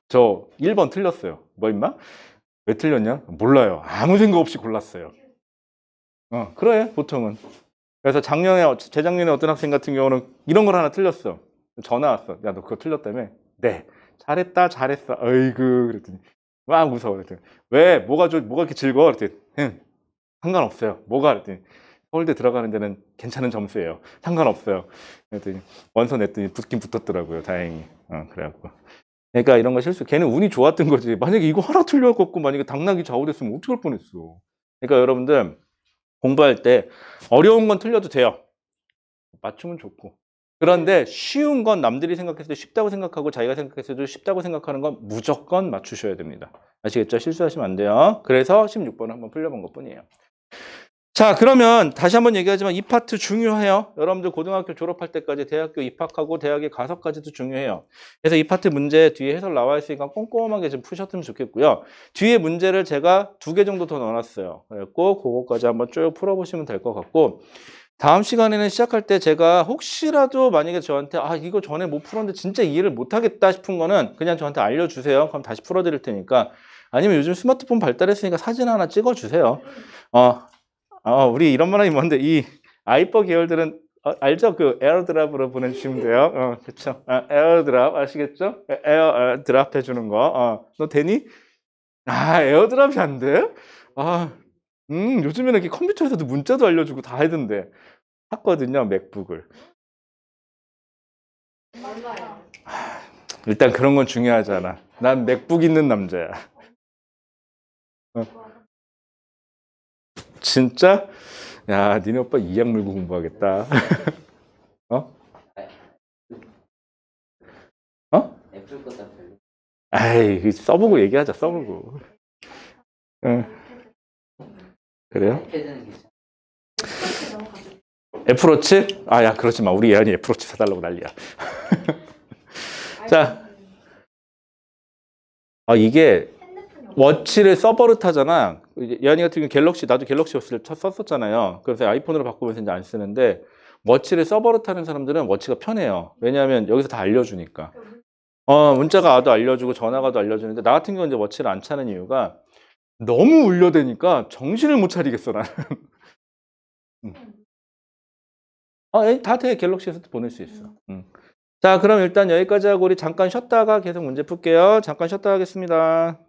저 1번 틀렸어요. 뭐 임마? 왜 틀렸냐? 몰라요. 아무 생각 없이 골랐어요. 그래 보통은. 그래서 재작년에 어떤 학생 같은 경우는 이런 걸 하나 틀렸어. 전화 왔어. 야, 너 그거 틀렸다며? 네. 잘했어. 어이구 그랬더니 막 웃어. 그랬더니 왜? 뭐가 이렇게 즐거워? 그랬더니 상관없어요. 뭐가? 그랬더니 서울대 들어가는 데는 괜찮은 점수예요. 상관없어요. 그랬더니 원서 냈더니 붙긴 붙었더라고요. 다행히. 그래갖고. 그러니까 이런 거 실수. 걔는 운이 좋았던 거지. 만약에 이거 하나 틀려갖고 만약에 당락이 좌우됐으면 어떡할 뻔했어. 그러니까 여러분들 공부할 때 어려운 건 틀려도 돼요. 맞추면 좋고. 그런데 쉬운 건 남들이 생각했을 때 쉽다고 생각하고 자기가 생각했을 때도 쉽다고 생각하는 건 무조건 맞추셔야 됩니다. 아시겠죠? 실수하시면 안 돼요. 그래서 16번을 한번 풀려본 것뿐이에요. 자, 그러면 다시 한번 얘기하지만 이 파트 중요해요. 여러분들 고등학교 졸업할 때까지 대학교 입학하고 대학에 가서까지도 중요해요. 그래서 이 파트 문제 뒤에 해설 나와 있으니까 꼼꼼하게 좀 푸셨으면 좋겠고요. 뒤에 문제를 제가 2개 정도 더 넣어놨어요. 그래갖고 그거까지 한번 쭉 풀어보시면 될 것 같고 다음 시간에는 시작할 때 제가 혹시라도 만약에 저한테 이거 전에 못 풀었는데 진짜 이해를 못하겠다 싶은 거는 그냥 저한테 알려주세요. 그럼 다시 풀어드릴 테니까 아니면 요즘 스마트폰 발달했으니까 사진 하나 찍어주세요. 우리 이런 말하기 뭔데 이 아이퍼 계열들은 알죠? 그 에어드랍으로 보내주시면 돼요. 그렇죠. 에어드랍 아시겠죠? 에어드랍 해주는 거. 너 되니? 에어드랍이 안 돼? 요즘에는 이렇게 컴퓨터에서도 문자도 알려주고 다 하던데 샀거든요, 맥북을. 맞아요. 일단 그런 건 중요하지 않아. 난 맥북 있는 남자야. 진짜? 야, 니네 오빠 이악 물고 공부하겠다. 어? 어? 애플 거다 별로. 아이, 써보고 얘기하자, 써보고. 응, 그래요? 아이패드는 괜찮아. 그렇게 넘어가죠. 애플워치? 아, 야, 그러지 마. 우리 예안이 애플워치 사달라고 난리야. 자. 아, 이게 핸드폰이 워치를 서버로 타잖아. 이제 예안이 같은 경우는 갤럭시, 나도 갤럭시 워치를 썼었잖아요. 그래서 아이폰으로 바꾸면서 이제 안 쓰는데, 워치를 서버로 타는 사람들은 워치가 편해요. 왜냐하면 여기서 다 알려주니까. 문자가 와도 알려주고 전화가 와도 알려주는데, 나 같은 경우는 이제 워치를 안 차는 이유가 너무 울려대니까 정신을 못 차리겠어, 나는. 다 돼. 갤럭시에서도 보낼 수 있어. 자, 그럼 일단 여기까지 하고 우리 잠깐 쉬었다가 계속 문제 풀게요. 잠깐 쉬었다 하겠습니다.